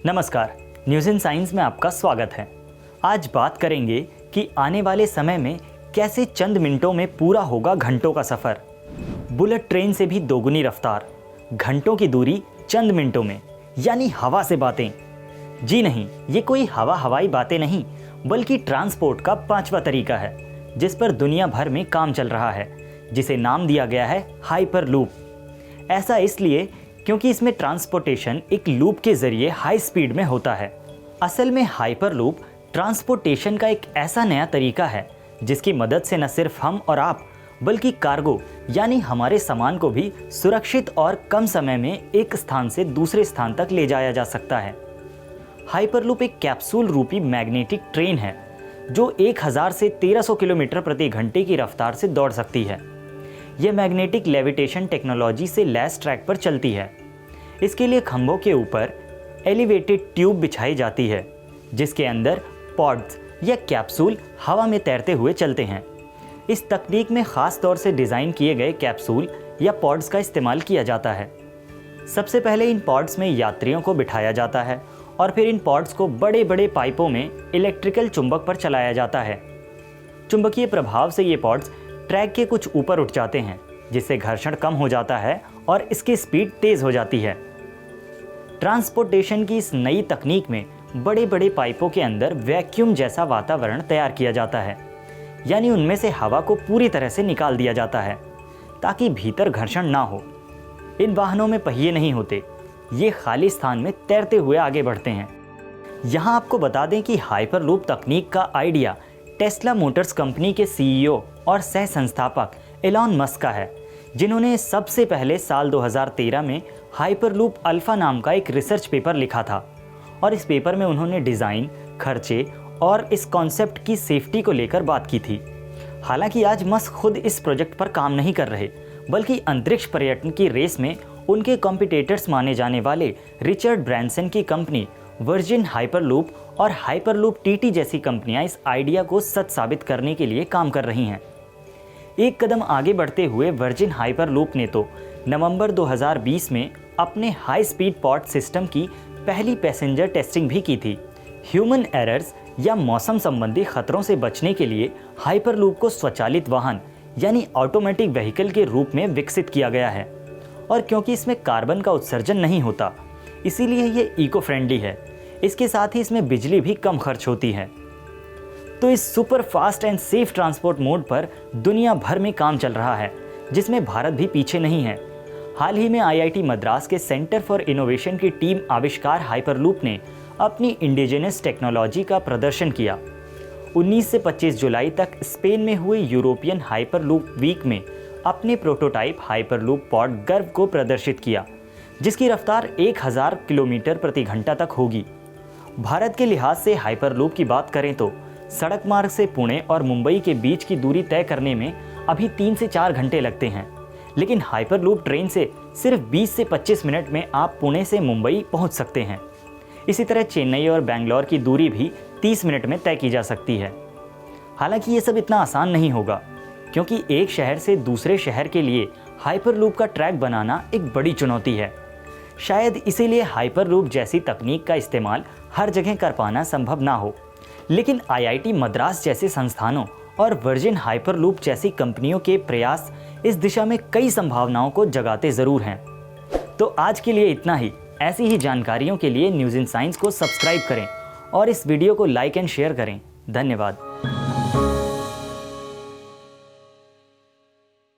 नमस्कार, news in science में आपका स्वागत है। आज बात करेंगे कि आने वाले समय में कैसे चंद मिनटों में पूरा होगा घंटों का सफ़र। बुलेट ट्रेन से भी दोगुनी रफ्तार, घंटों की दूरी चंद मिनटों में, यानी हवा से बातें। जी नहीं, ये कोई हवाई बातें नहीं, बल्कि ट्रांसपोर्ट का 5वां तरीका है जिस पर दुनिया भर में काम चल रहा है, जिसे नाम दिया गया है हाइपरलूप। ऐसा इसलिए क्योंकि इसमें ट्रांसपोर्टेशन एक लूप के जरिए हाई स्पीड में होता है। असल में हाइपरलूप ट्रांसपोर्टेशन का एक ऐसा नया तरीका है जिसकी मदद से न सिर्फ हम और आप बल्कि कार्गो यानी हमारे सामान को भी सुरक्षित और कम समय में एक स्थान से दूसरे स्थान तक ले जाया जा सकता है। हाइपरलूप एक कैप्सूल रूपी मैग्नेटिक ट्रेन है जो 1000 से 1300 किलोमीटर प्रति घंटे की रफ्तार से दौड़ सकती है। यह मैग्नेटिक लेविटेशन टेक्नोलॉजी से लैस ट्रैक पर चलती है। इसके लिए खंभों के ऊपर एलिवेटेड ट्यूब बिछाई जाती है जिसके अंदर पॉड्स या कैप्सूल हवा में तैरते हुए चलते हैं। इस तकनीक में खास तौर से डिज़ाइन किए गए कैप्सूल या पॉड्स का इस्तेमाल किया जाता है। सबसे पहले इन पॉड्स में यात्रियों को बिठाया जाता है और फिर इन पॉड्स को बड़े बड़े पाइपों में इलेक्ट्रिकल चुंबक पर चलाया जाता है। चुंबकीय प्रभाव से ये पॉड्स ट्रैक के कुछ ऊपर उठ जाते हैं जिससे घर्षण कम हो जाता है और इसकी स्पीड तेज हो जाती है। ट्रांसपोर्टेशन की इस नई तकनीक में बड़े बड़े पाइपों के अंदर वैक्यूम जैसा वातावरण तैयार किया जाता है, यानी उनमें से हवा को पूरी तरह से निकाल दिया जाता है ताकि भीतर घर्षण ना हो। इन वाहनों में पहिए नहीं होते, ये खाली स्थान में तैरते हुए आगे बढ़ते हैं। यहाँ आपको बता दें कि हाइपरलूप तकनीक का आइडिया टेस्ला मोटर्स कंपनी के सीईओ और सह संस्थापक एलॉन मस्क का है, जिन्होंने सबसे पहले साल 2013 में हाइपरलूप अल्फा नाम का एक रिसर्च पेपर लिखा था और इस पेपर में उन्होंने डिज़ाइन, खर्चे और इस कॉन्सेप्ट की सेफ्टी को लेकर बात की थी। हालांकि आज मस्क खुद इस प्रोजेक्ट पर काम नहीं कर रहे, बल्कि अंतरिक्ष पर्यटन की रेस में उनके कॉम्पिटिटर्स माने जाने वाले रिचर्ड ब्रैंसन की कंपनी वर्जिन हाइपरलूप और हाइपरलूप टीटी जैसी कंपनियां इस आइडिया को सच साबित करने के लिए काम कर रही हैं। एक कदम आगे बढ़ते हुए वर्जिन हाइपरलूप ने तो नवंबर 2020 में अपने हाई स्पीड पॉड सिस्टम की पहली पैसेंजर टेस्टिंग भी की थी। ह्यूमन एरर्स या मौसम संबंधी खतरों से बचने के लिए हाइपरलूप को स्वचालित वाहन यानी ऑटोमेटिक व्हीकल के रूप में विकसित किया गया है और क्योंकि इसमें कार्बन का उत्सर्जन नहीं होता, इसीलिए ये इको फ्रेंडली है। इसके साथ ही इसमें बिजली भी कम खर्च होती है। तो इस super fast and safe transport mode पर दुनिया भर में काम चल रहा है, जिसमें भारत भी पीछे नहीं है। हाल ही में आईआईटी मद्रास के सेंटर फॉर इनोवेशन की टीम आविष्कार हाइपरलूप ने अपनी इंडिजिनस टेक्नोलॉजी का प्रदर्शन किया। 19 से 25 जुलाई तक स्पेन में हुए यूरोपियन हाइपरलूप वीक में अपने प्रोटोटाइप हाइपरलूप पॉड गर्व को प्रदर्शित किया, जिसकी रफ्तार 1000 किलोमीटर प्रति घंटा तक होगी। भारत के लिहाज से हाइपरलूप की बात करें तो सड़क मार्ग से पुणे और मुंबई के बीच की दूरी तय करने में अभी 3 से 4 घंटे लगते हैं, लेकिन हाइपरलूप ट्रेन से सिर्फ 20 से 25 मिनट में आप पुणे से मुंबई पहुंच सकते हैं। इसी तरह चेन्नई और बेंगलोर की दूरी भी 30 मिनट में तय की जा सकती है। हालांकि ये सब इतना आसान नहीं होगा, क्योंकि एक शहर से दूसरे शहर के लिए हाइपरलूप का ट्रैक बनाना एक बड़ी चुनौती है। शायद इसीलिए हाइपरलूप जैसी तकनीक का इस्तेमाल हर जगह कर पाना संभव ना हो, लेकिन आईआईटी मद्रास जैसे संस्थानों और वर्जिन हाइपरलूप जैसी कंपनियों के प्रयास इस दिशा में कई संभावनाओं को जगाते ज़रूर हैं। तो आज के लिए इतना ही। ऐसी ही जानकारियों के लिए न्यूज़ इन साइंस को सब्सक्राइब करें और इस वीडियो को लाइक एंड शेयर करें। धन्यवाद।